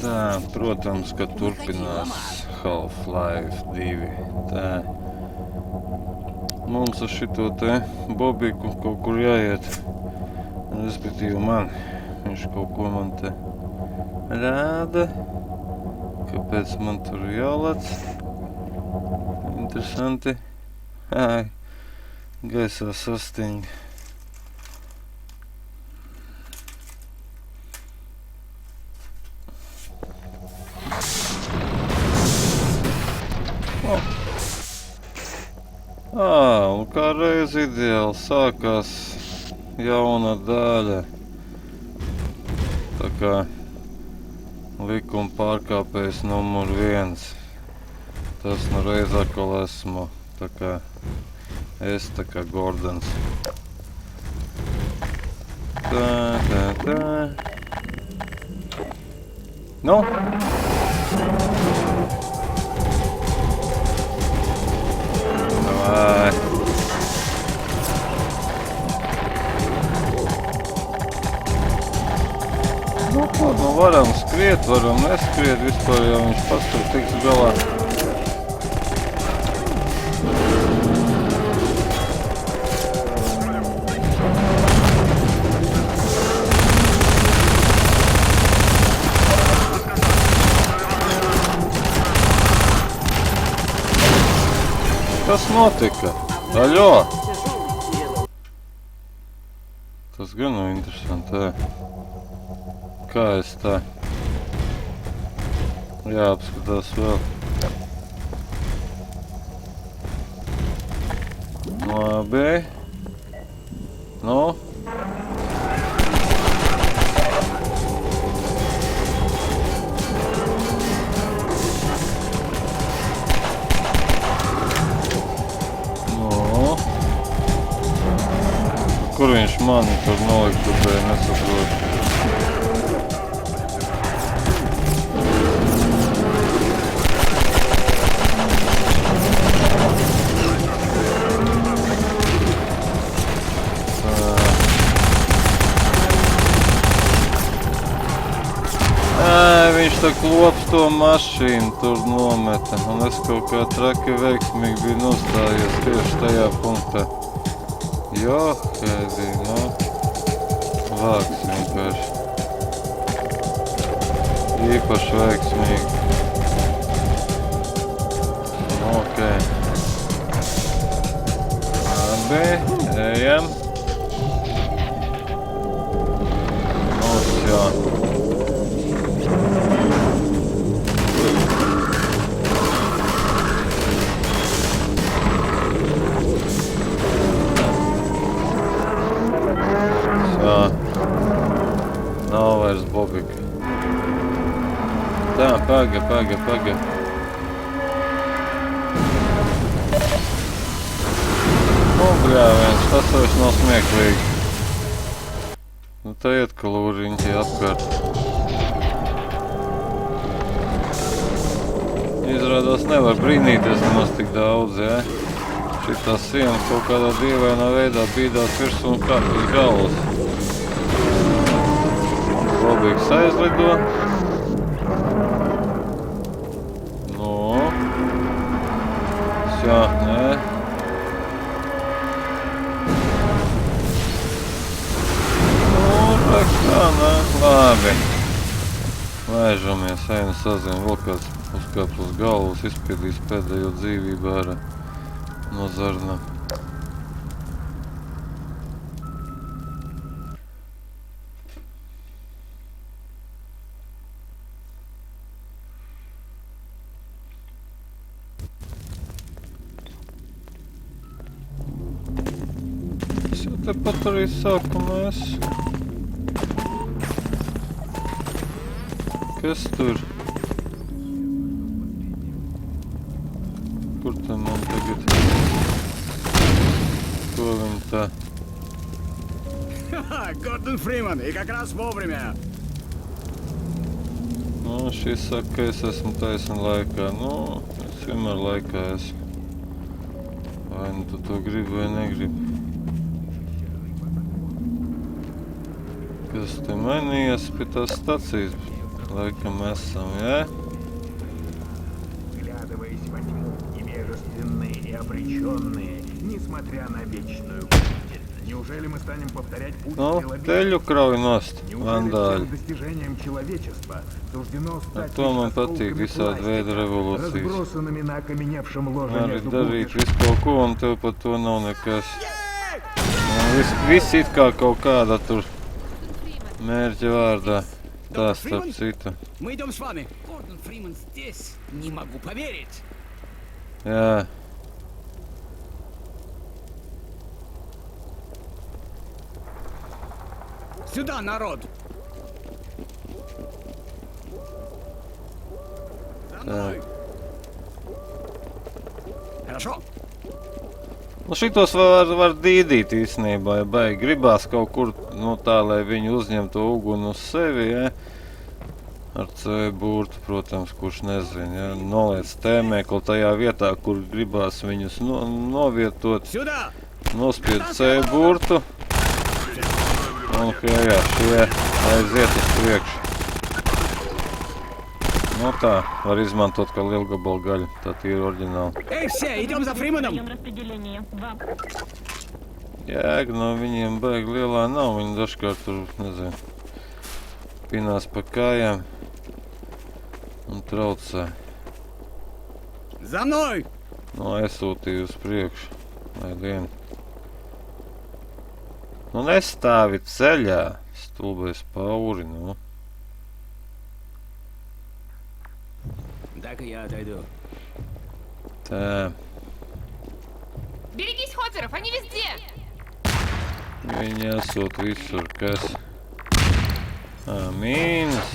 Tā, protams, ka turpinās Half-Life 2. Tā. Mums ar šito te Bobiku kaut kur jāiet. Respektīvi man. Viņš kaut ko man te rāda. Kāpēc man tur jālec? Interesanti. Ai, gaisā sasting. Un kā reiz ideāli sākās jauna daļa. Tā kā likuma pārkāpējs numur 1. Tas nu reiz atkal esmu. Tā kā es, tā kā Gordons. Tā. Nu? Vai. Nu ko, nu varam skriet, varam neskriet, vispār jau viņš pats tur tiks galā. Kas notika? Aļo! Tas gan nav interesanti, Kā es tā? Jāapskatās vēl. Labi. Nu? Kur viņš mani tur nolikt, bet nesaprotu. Viņš tā klops to mašīnu tur nometa, un es kaut kā traki veiksmīgi biju nostājies tieši tajā punktā. Johedi, nu, vāks vienkārši. Īpaši veiksmīgi. Ok. Labi, ejam. Jā. Nav vairs Bobika. Tā, paga. Bļāviens, tas vairs nav smieklīgi. Nu, tā iet kalūriņķi apkārt. Izrādās nevar brīnīties nemaz tik daudz, ja? Šitā siena kaut kādā dievainā veidā bīdās virsū un kārt uz galvas. Bobiks aizlido. Nu. Jā, nē. Tā, nē, labi. Laižamies, ejam sazin, vēl kāds uzkāp uz galvas, izspiedīs pēdējo dzīvību ārā no zarna. Es jau tepat arī sākumā esmu. Kas tur? Kur tam man tagad? Ko viņi tā? Гордон Фриман, и как раз вовремя. Nu, šis saka, ka es esmu taisn laikā. Nu, es vienmēr laikā esmu. Vai nu tu to gribi vai negribi. Kas te mainījies pie tās stacijas? Laikam esam, jā? Вглядываясь во тьму, невежественные и обреченные, несмотря на вечную бдительность. Неужели мы станем повторять путь Nu, стрелобитов? teļu krauj nost, Неужели vandāļi. всем достижениям человечества суждено стать to man лишь patīk, осколками visādi veidi пластика, revolūcijas. разбросанными на окаменевшем ложе Vari между darīt бубнишками? visu kaut ko, un tev par to nav nekas. Viss it kā kaut kāda tur mērķa vārdā. Tā starp citu. Мы идем с вами. Гордон Фриман здесь? Не могу поверить. Jā. Сюда, народ! За мной! Хорошо. Nu, šitos var dīdīt īstenībā, ja baigi gribās kaut kur, nu tā, lai viņi uzņem to uguni uz sevi, ja. Ar C burtu, protams, kurš nezina, ja. Noliec tēmēkli tajā vietā, kur gribās viņus novietot, Сюда! nospied C burtu. Un, jā, šie aiziet uz priekšu. Nu tā, var izmantot kā lielgabalu gaļu, tā ir oriģināli. Эй, все, идем за Фриманом! Jēga no viņiem baigi lielā nav, viņi dažkārt tur, nezinu, pinās pa kājām un traucē. За мной! Nu, aizsūtīju uz priekšu, lai lien. Nu, nestāvi ceļā, stulbais pauri, nu. Так я отойду. Tā, Берегись хопперов, они везде! viņi esot visur, kas. Mīnus.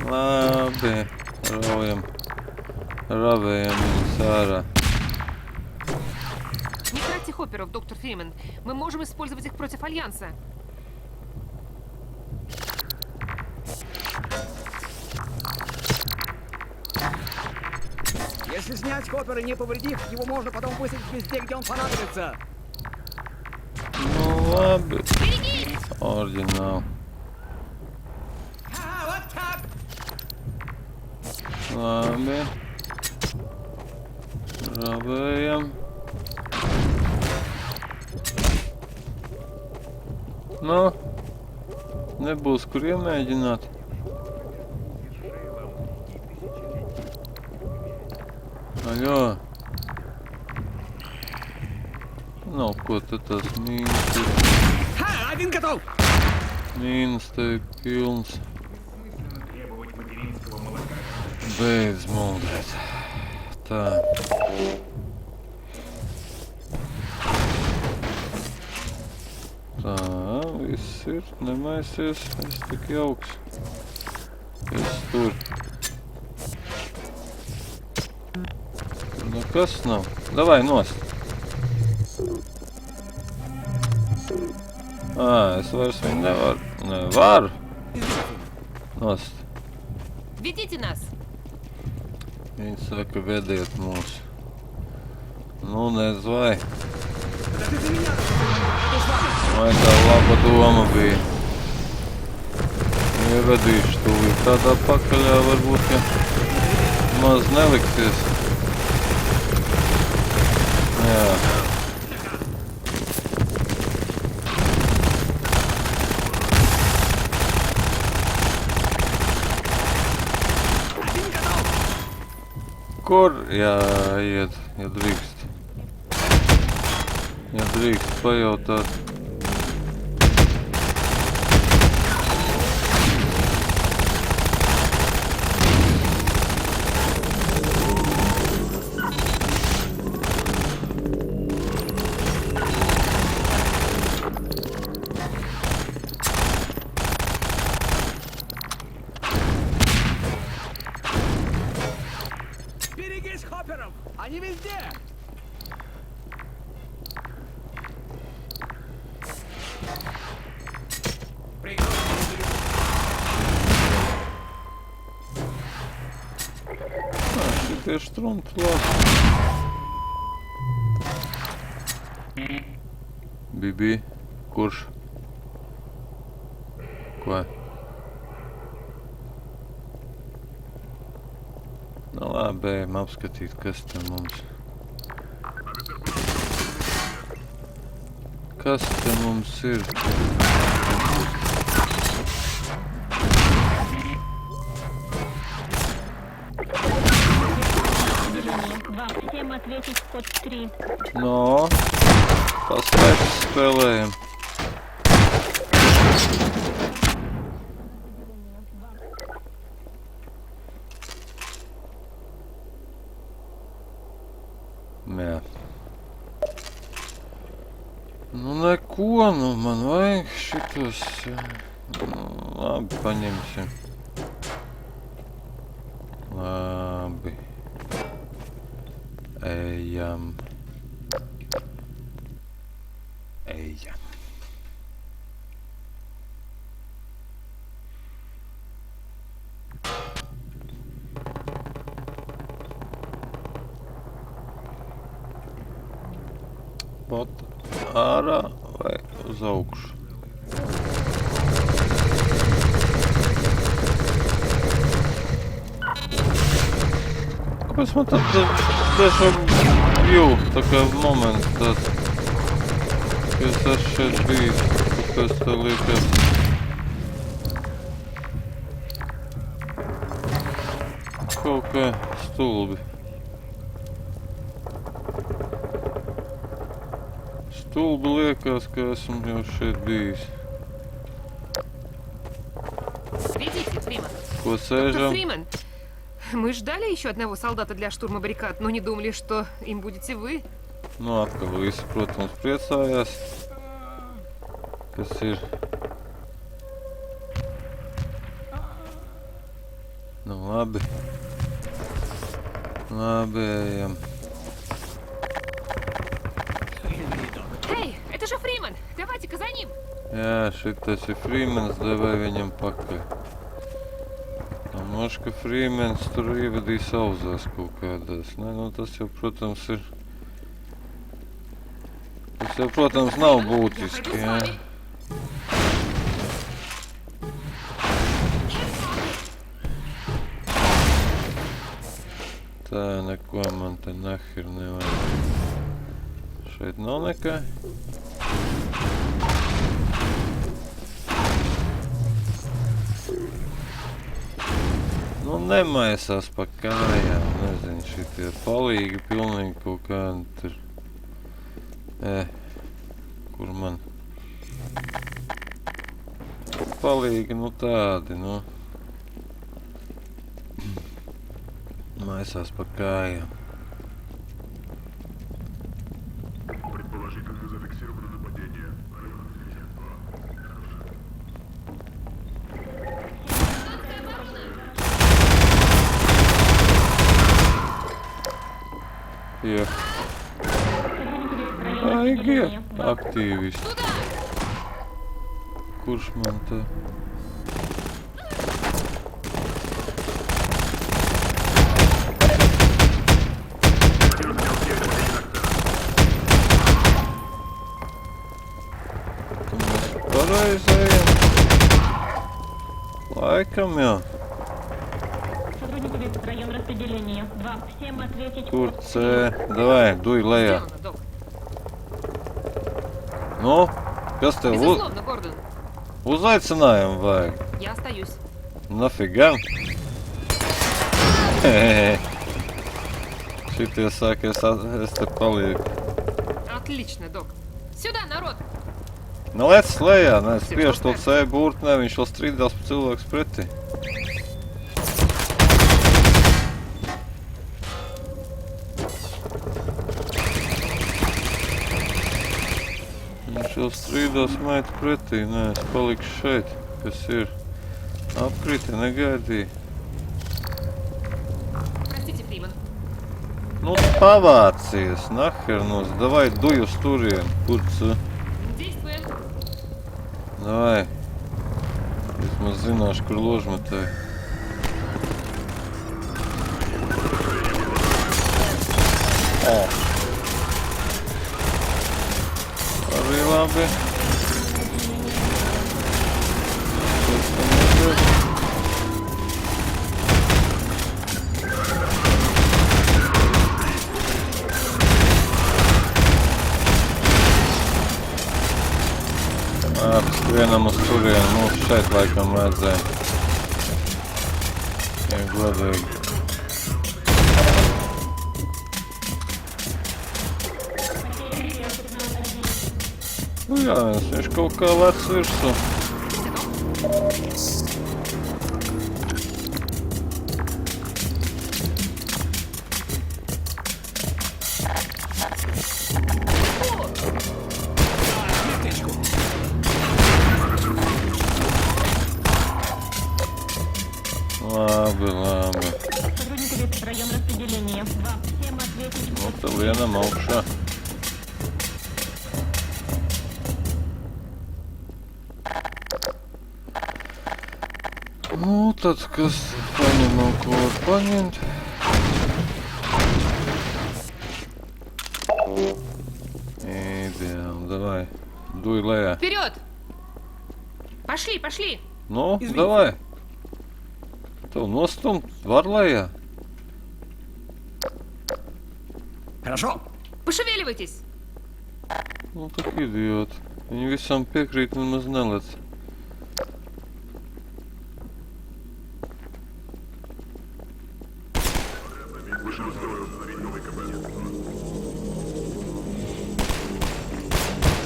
Labi, ravējam viņus ārā. Не тратьте хопперов, доктор Фриман. Мы можем использовать их против Альянса. Если снять Хоппера, не повредив, его можно потом высадить везде, где он понадобится. Nu, labi. Берегись! Oriģināli. Вот так! Labi. Ravējam. Nu, nebūs kur iemēģināt. Aļo. Nav ko tad tas mīnus ir. Ха, один готов! Mīnus te ir pilns. Beidz muldēt. Tā. Tā, viss ir, nemaisies, es tik jauks. Viss tur. Nu kas nav? Davai nost. Es vairs viņu nevaru. Nevaru. Nost. Ведите нас! Viņi saka, vediet mūs. Nu, nezvai. Vai tā laba doma bija? Ievedīšu tūlīt tādā pakaļā, varbūt, ja maz neliksies. Jā. Kur jāiet, ja drīkst? Ja drīkst pajautāt. Берегись Хопперов! Они везде! Šitie štrumpi labi. Bibi, kurš? Ko? Nu labi, ejam apskatīt, kas te mums. Kas te mums ir? Вам всем ответить код 3. No, paspējas spēlējam. Jā. Nu neko, nu man vajag šitos. Nu, labi, paņemsim. Labi. Ejam. Ejam. Ot ārā vai uz augšu? Kāpēc man tad tiešām jūt, tā kā moments tāds, ka es esmu šeit bijis, kāpēc tā liekas. Kaut kā stulbi. Stulbi liekas, ka esmu jau šeit bijis. Видите, Фриман? Ko Доктор sēžam? Фриман, мы ждали еще одного солдата для штурма баррикад, но не думали, что им будете вы. Nu, atkal visi, protams, priecājās. Kas ir? Nu, labi. Labi, ejam. Эй, это же Фриман! Давайте-ка за ним! Jā, šitas ir Frīmens, devai viņam pakaļ. Moš, ka Frīmens tur ievadīs auzās kaut kādās. Nē, nu tas jau, protams, ir... Tas jau, protams, nav būtiski, jā. Tā, neko man te nahir nevajag. Šeit nav nekā. Nu, nemaisās pa kājām, nezinu, šitie palīgi pilnīgi kaut kādi tur. Kur man? Palīgi, nu tādi, nu. Maisās pa kājām. Предположительно зафиксировано нападение. Jā. Aigi, aktīvisti. Kurš man te? Tu mēs pareizi ejam? Laikam, jā. Сотрудники район распределения. Вам всем ответить Kur код C? Davai, duj lejā. Сделано, док. Nu, kas tev Безусловно, Гордон. uzaicinājumu vajag? Я остаюсь. Nafiga? Šitie saka, es te palieku. Отлично, док. Сюда, народ! Nu, lec lejā, ne, spiež to C burtu, ne, viņš vēl strīdās pa cilvēks pretī. Viņš vēl strīdās meita pretī, nē, es palikšu šeit, kas ir. Apkrita, negaidīja. Простите, Фриман. Nu, pavācies, nahernos, davai duj uz turien, kur C. Действуем. Davai. Vismaz zināšu, kur ložmetē. O! Arī labi. Kas tam ir? laikam vajadzēja. Ja godīgi. Nu jā, viņš kaut kā lec virsū. Labi, labi. Сотрудник ВИП, район распределения. 2. Всем ответить Nu, код tad vienam augšā. Nu, tad kas paņemam, ko var paņemt? Идеально, давай. Дуй, Лея. Вперед! Пошли, пошли! Nu, Izvīd. давай. Tev nostumt var, Lejā. Хорошо. Пошевеливайтесь! Nu, tak idioti. Viņi visam piekrīt un maz nelec.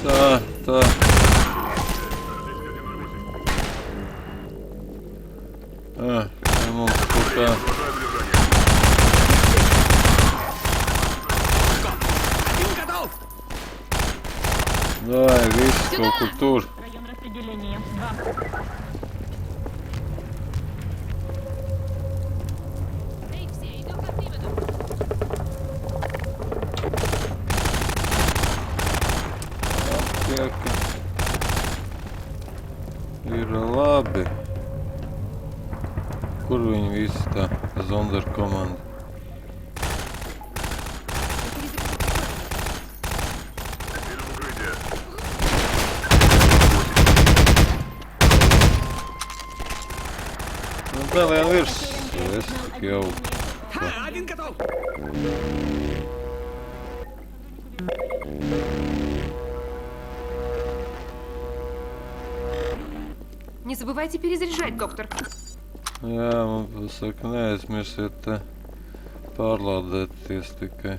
Tā, tā. Mums kaut kā. Один готов. Давай, viss kaut kur tur. район распределения. 2. Эй, все, идем по приводу! Tiek. Ir labi. Kur viņi visi tā Zonder komanda? Nu, tā vēl virs. Es tik jau. Ха, один готов. Не забывайте перезаряжать, доктор. Jā, man pasaka, neaizmirsiet te pārlādēties tikai.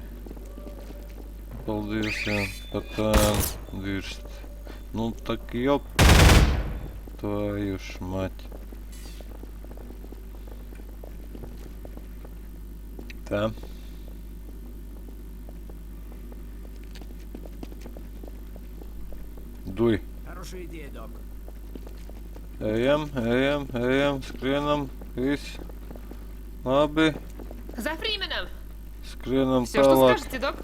Paldies, jā, par tēnu dirst. Nu, tak jop. Твою ж мать. Tā. Duj. Хорошая идея, док. Ejam, ejam, ejam, skrienam, viss. Labi, За Фрименом! skrienam Все, что tālāk. скажете, док?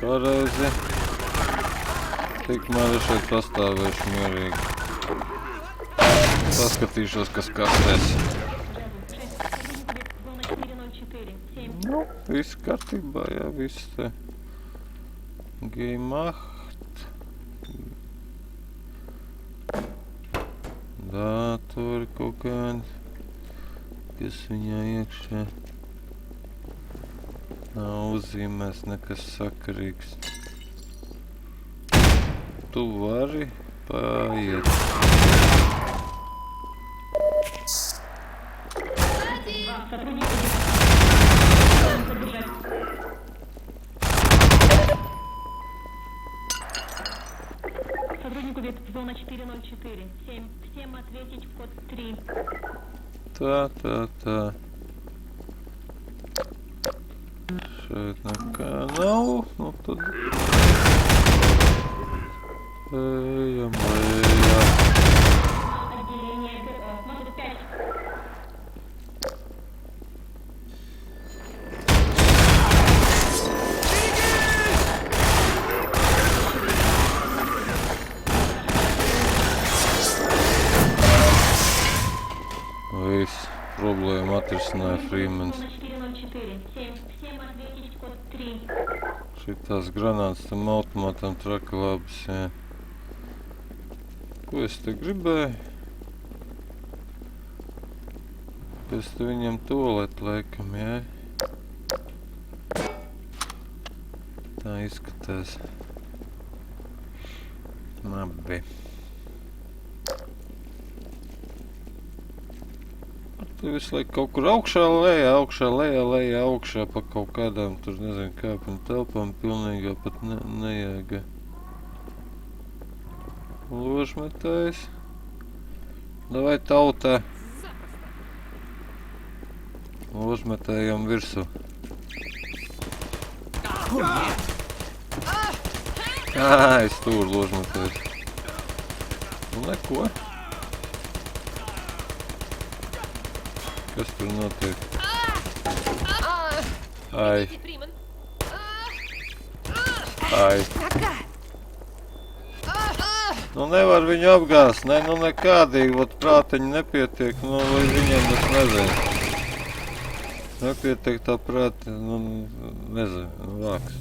Pareizi. Tikmēr es šeit pastāvēšu mierīgi. Paskatīšos, kas kastēs. Зона 404. 7. Nu, viss kārtībā, jā, viss te. Gemacht. Datori kaut kādi. Kas viņā iekšā. Nav uzzīmēs nekas sakarīgs. Tu vari paiet. Сотруднику ВИП, зона 404. 7. Всем ответить в код 3. Tā, tā, tā. Šeit nekā nav. Nu tad... Ejam, ejam. Отделение номер 5. Viss. Problēma atrisināja Freemans. Зона 404. 7. Всем ответить в код 3. Šitās granātas tam automātam traka labas, jā. Ko es te gribēju? Es te viņam toalet laikam, jā. Tā izskatās. Labi. Tu visu laiku kaut kur augšā, lejā, augšā, lejā, lejā, augšā pa kaut kādām tur, nezinu, kāpņu telpām pilnīgā pat nejēga. Ložmetājs. Davai tautā. Ložmetājam virsū. Es tur ložmetājs. Nu neko. Kas tur notiek? Ai. Фриман. Ai. Nu nevar viņu apgāzt, ne, nu nekādīgi, vat prātiņi nepietiek, nu vai viņam es nezinu. Nepietiek tā prāti, nu nezinu, vāks.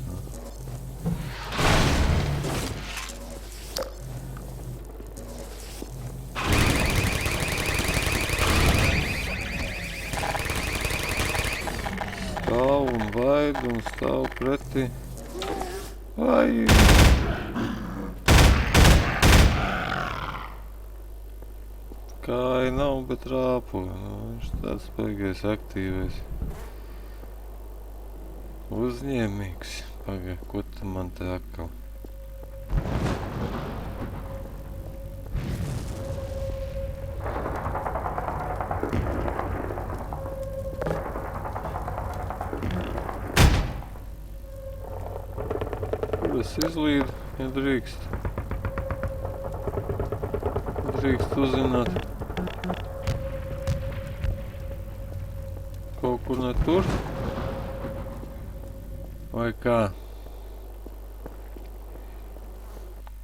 Stāv un baid un stāv pretī. Ai! Kāja nav, bet rāpo. Nu, viņš tāds baigais aktīvais. Uzņēmīgs. Pagai, ko tu man te atkal? Kur es izlīdu, ja drīkst? Drīkst uzzināt. Kaut kur ne tur? Vai kā?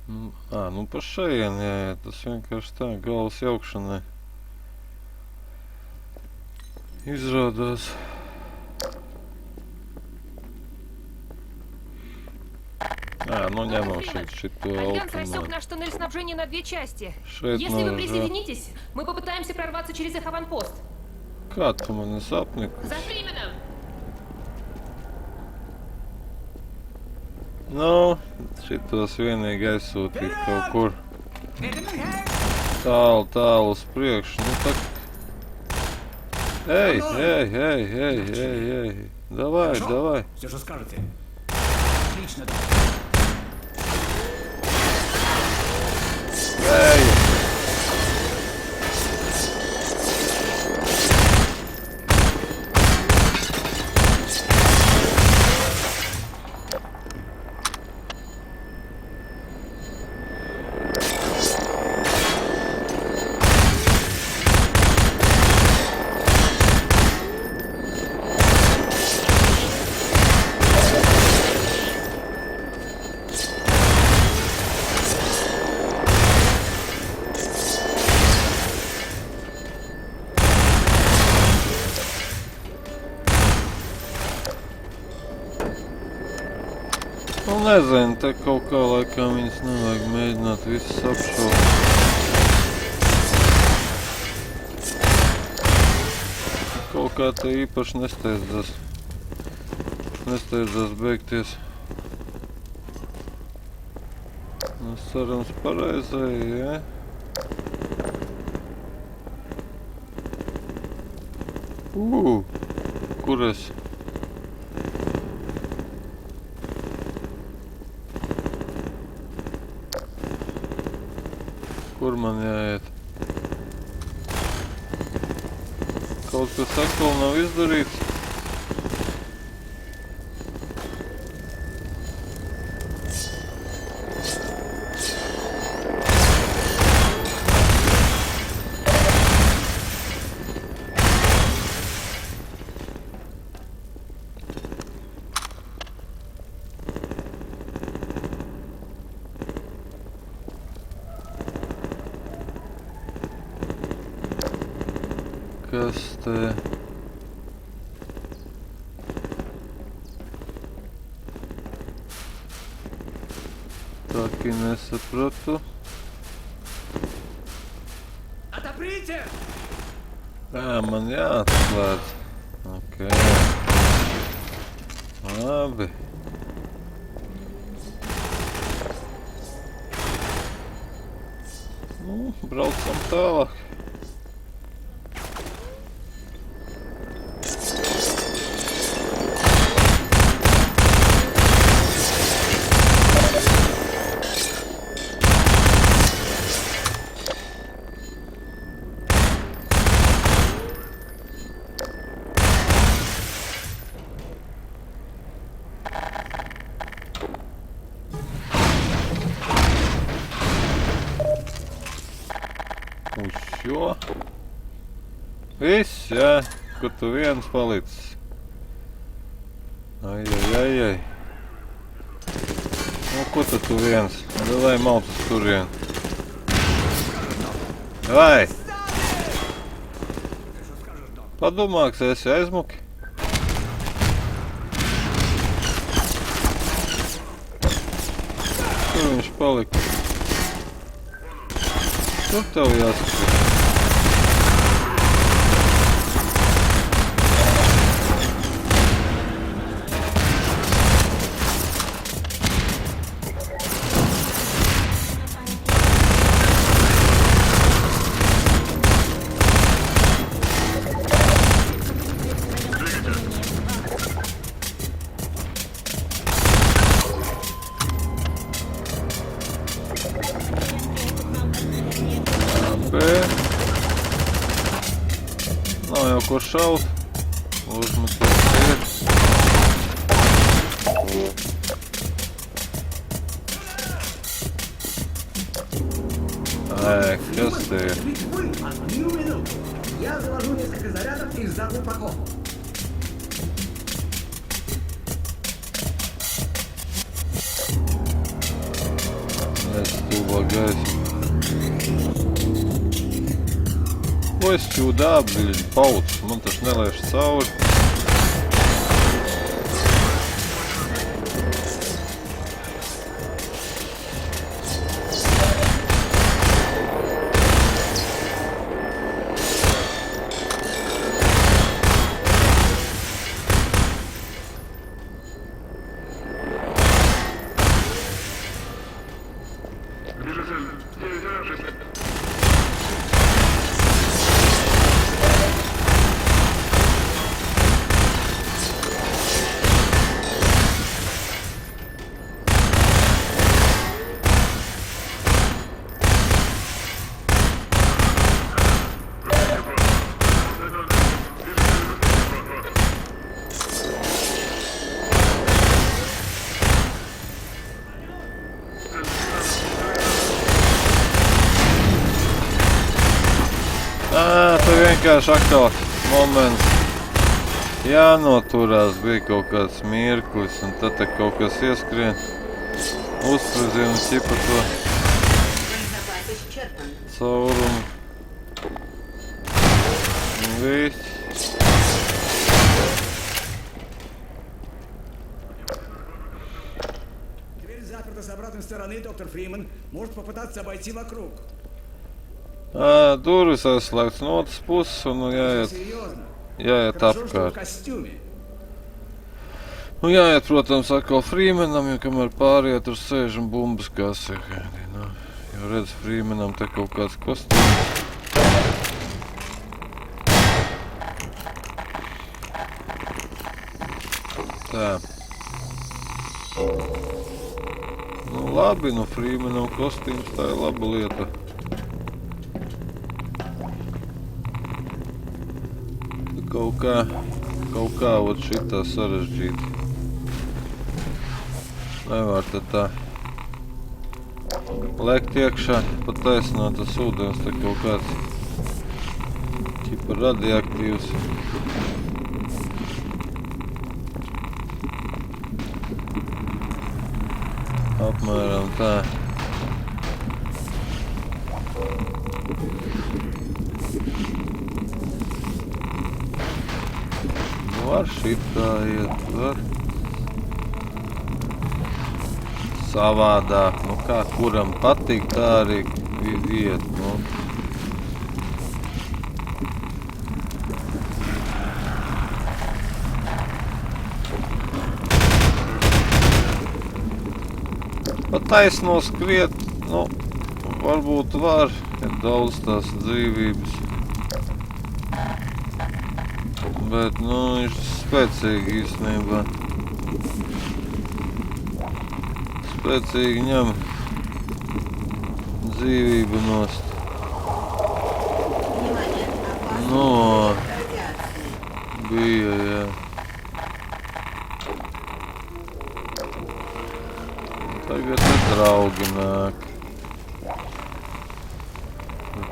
Nu pa šajien jāiet, tas vienkārši tā, galvas jaukšanai. Izrādās. Ну ņemam šito Альянс рассек automātu. наш туннель снабжения на 2 части. Šeit Если вы nav žēl. присоединитесь, мы попытаемся прорваться через их аванпост. Kā tu mani sapni? За Фрименом! Nu, šitos vienīgi aizsūtīt kaut kur tālu, tālu uz priekšu. Nu tak... Ej! Давай, давай. Все, что скажете. Отлично. Ej! Nu nezinu, te kaut kā laikam viņas nevajag mēģināt visas apšaut. Kaut kā te īpaši nesteidzās beigties. Nu, cerams pareizai, ja? Kur es? Kur man jāiet? Kaut kas atkal nav izdarīts. Kas te? Так и nesapratu. Отоприте! Man jāatslēdz. Ok. Labi. Nu, braucam tālāk. Viss, jā. Kur tu viens palicis? Ai. Nu, kur tu viens? Davai malt uz turien. Vai! Padomā, ka esi aizmuki. Kur viņš palika? Kur tev jāsaka? Nav jau ko šaut. Uzmeties iet. Kas te ir? Ведь вы одну минуту. Я заложу несколько зарядов и взорву упаковку. Es tu bagāsi. Ko es čūdu apziļu pauc? Man taču nelaiž cauri. Tu vienkārši atkal moments jānoturās, bija kaut kāds mirklis, un tad te kaut kas ieskrien, uzspredzina ķipa to caurumu. Un viss. Дверь заперта с обратной стороны, доктор Фриман. Может попытаться обойти вокруг. Durvis aizslēgts no otras puses, un Серьезно. jāiet Хорошо, что в apkārt. костюме. Nu jāiet, protams, atkal Frīmenam, jo kamēr pārējie tur sēž un bumbas kasē. Nu, jo redz, Frīmenam te kaut kāds kostīms. Tā. Nu labi, nu Frīmenam kostīms, tā ir laba lieta. Kaut kā vot šitā sarežģīti. Nevar te tā lekt iekšā, pat taisnāt tas ūdens, te kaut kāds ķipa radioaktīvs. Apmēram tā. Var šitā iet, var savādāk, nu kā kuram patīk, tā arī iet, nu. Pa taisno skriet, nu, varbūt var, ir daudz tās dzīvības. Bet, nu, viņš spēcīgi īstenībā. Spēcīgi ņem dzīvību nost. Nu, bija, jā. Tagad te draugi nāk.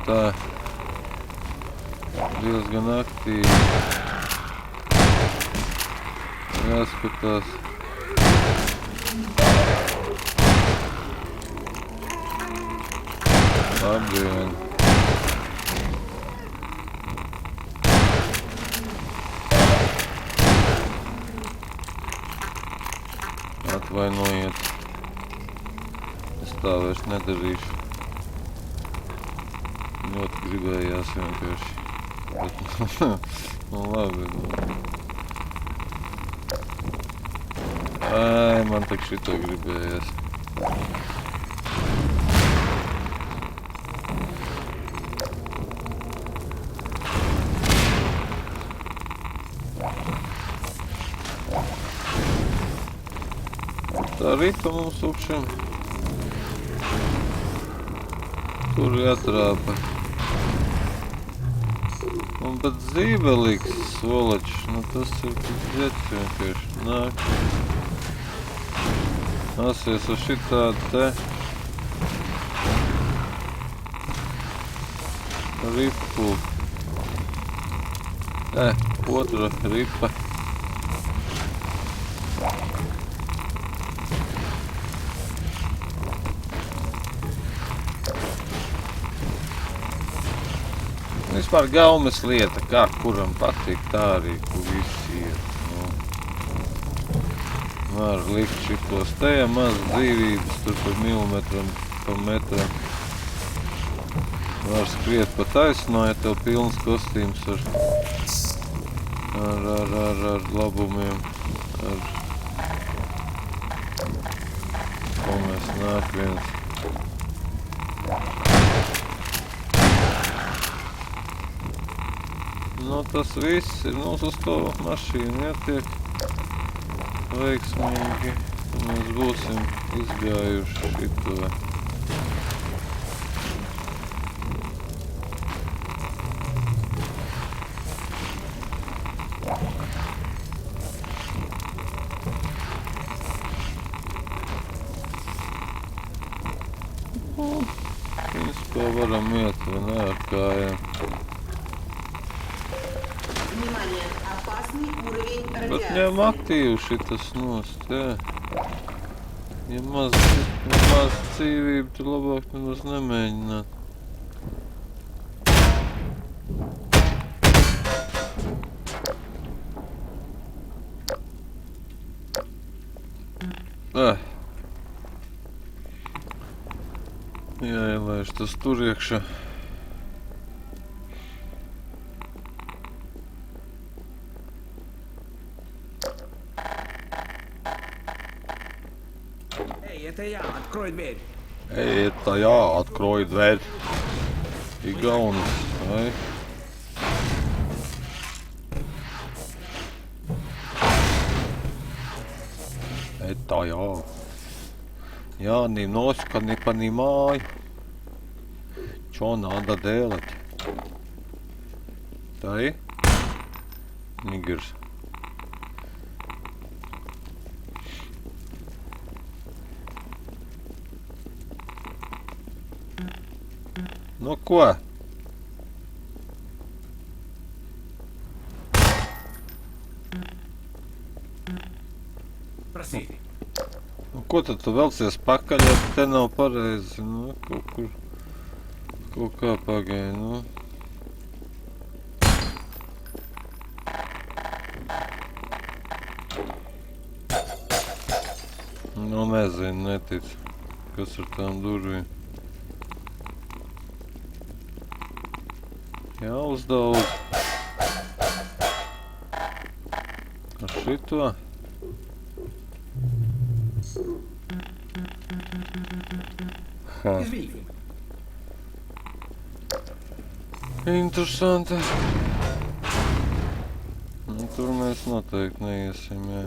Tā diezgan diezgan aktīvi. Jāskatās. Labdien! Atvainojiet. Es tā vairs nedarīšu. Ļoti gribējās vienkārši. Bet, nu labi. Ai, man tak šito gribējās. Tā ripa mums upšiem. Tur jātrāpa. Un bet zīvelīgs svolačs, nu tas ir tik dzets vienkārši. Nāk. Nāsies ar šitādu te ripu. Otra ripa. Vispār gaumes lieta, kā kuram patīk, tā arī, kur visi iet. Var likt šitos te, ja maz dzīvības, tur par milimetram, pa metram. Var skriet pa taisno, ja tev pilns kostīms ar labumiem. Ko mēs nāk viens. Nu, tas viss ir mums uz to mašīnu jātiek veiksmīgi. Mēs būsim izgājuši šito. Principā varam iet vai ne ar kājām. Bet ņem aktīvi šitas nost, jā. Ja maz dzīvība, tad labāk nemaz nemēģināt. Jāielaiž tas tur iekšā. Это я, открой дверь. Это я, открой дверь. И гаунас, vai? Это я. Я немножко не понимаю, что надо делать. Тай? Нигерс. Nu ko? Простите. Nu ko tad tu velcies pakaļ, ja te nav pareizi? Nu, kaut kā pagaidi, nu. Nu, nezinu, neticu, kas ar tām durvīm. Jāuzdaudz. Ar šito. Извините. Interesanti. Nu, tur mēs noteikti neiesim, jā.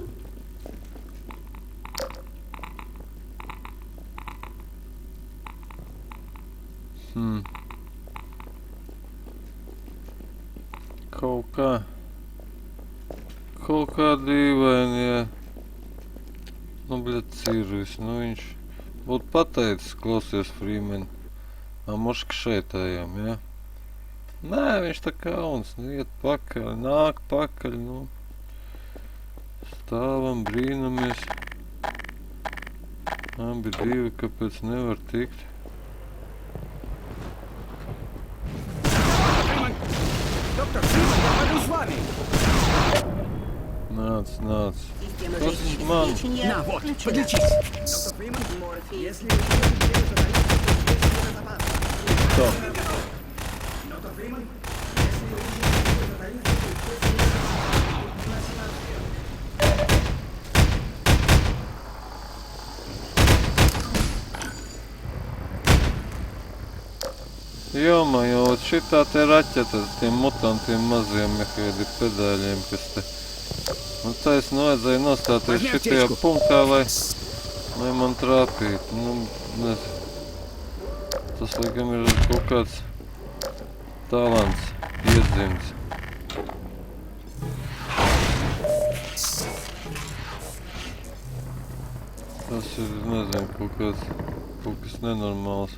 Kaut kā dīvaini, jā. Nu, bļet, Cirvis, nu viņš būtu pateicis, klausies, Frīmeni, a moška šeit ejam, jā? Nē, viņš tā kauns, iet pakaļ, nāk pakaļ, nu. Stāvam, brīnamies. Abi divi, kāpēc nevar tikt? Доктор Фриман, я пойду с вами. Nāc, nāc. Система Kas man? жизнеобеспечения На, вот, включена. подлечись. Доктор Фриман, если вы видите журналистов, то здесь безопасно. Tā. Доктор Фриман, если вы видите журналистов, то здесь Jomai, вот šitā te raķeta ar tiem mutantiem maziem mehēdi pedāļiem, kas te... Nu, taisni vajadzēja nostāties Возьми šitajā аптечку. punktā, lai man trāpītu. Nu, tas, laikam, ir kaut kāds talants iedzimts. Tas ir, nezinu, kaut kas nenormāls.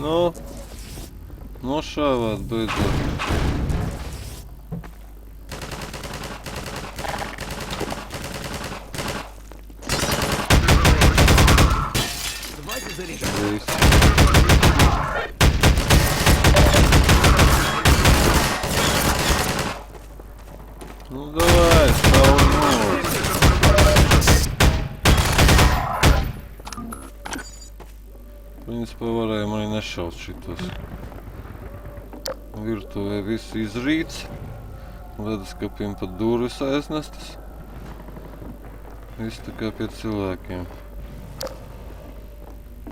Nu, nošāvāt beidzot. давайте заряжать. Viss. Nu, давай, šauj. Principā varējām arī nešaut šitos. Virtuvē viss izrīts. Leduskapiem pat durvis aiznestas. Viss tā kā pie cilvēkiem.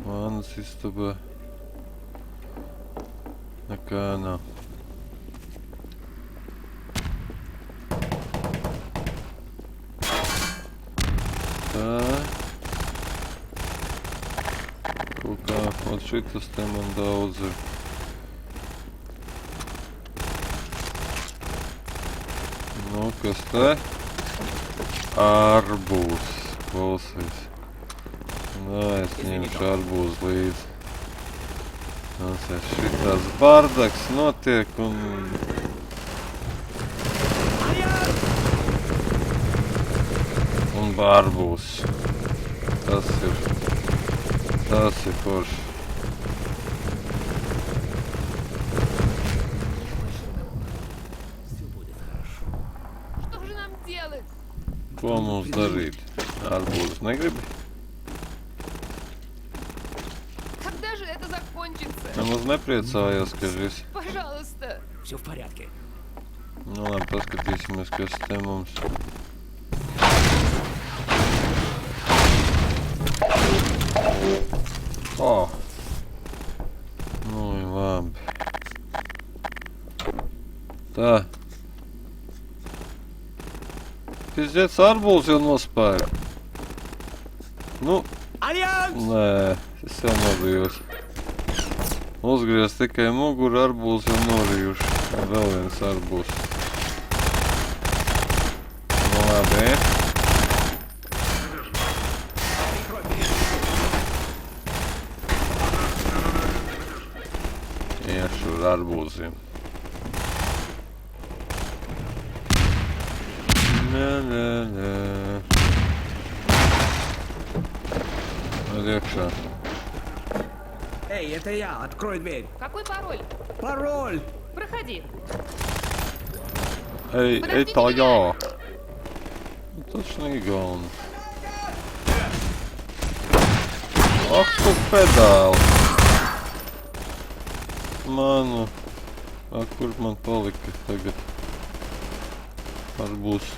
Vānas istabā. Nekā nav. Tā. Kaut kā, ot šitas te man daudz ir. Nu, kas te? Arbūs. Klausies. Nā, es ņemšu arbūs līdzi. Klausies, šitās bardaks notiek un... Un arbūs. Tas ir forši. Что же нам делать? Ko mums darīt? Arbūzus negribi? Когда же это закончится? Nemaz nepriecājās, ka šis... Пожалуйста. Все в порядке. Nu labi, paskatīsimies, kas te mums... O! Nu, labi. Tā. Pizdiec, arbūls jau nospēja. Nu, Альянс! nē, es jau nobijos. Uzgriez tikai muguru, arbūls jau norijuši. Vēl viens arbūls. Nu, labi. Iešu ar arbūziem. Nē. Vai iekšā. Эй, это я, открой дверь. Какой пароль? Пароль! Проходи. Ej, Подождите tā меня. jā. Taču Igauni. Ak, tu pedāli. Manu. Ak, kur man palika tagad? Arbūs.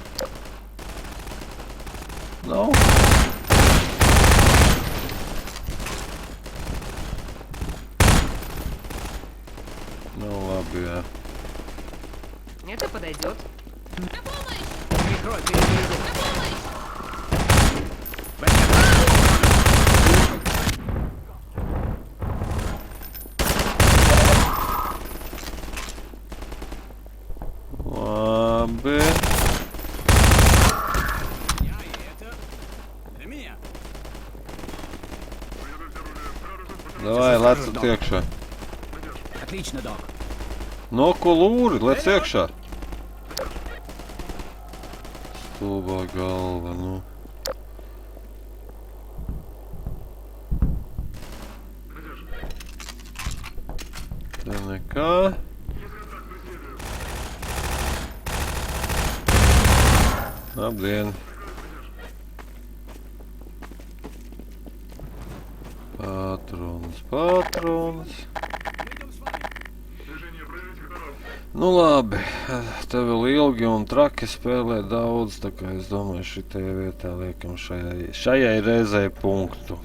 Nav. Nu, labi, jā. Это подойдет. На помощь! Прикрой, перебежу. На помощь! Labi. Я и это... Для меня. Davai, lecam iekšā. Отлично, док. Noku lūri, lec iekšā. Stulbā galva, nu. Te nekā. Labdien. Patrons. Nu labi, te vēl ilgi un traki spēlē daudz, tā kā es domāju šitajā vietā liekam šajai reizei punktu.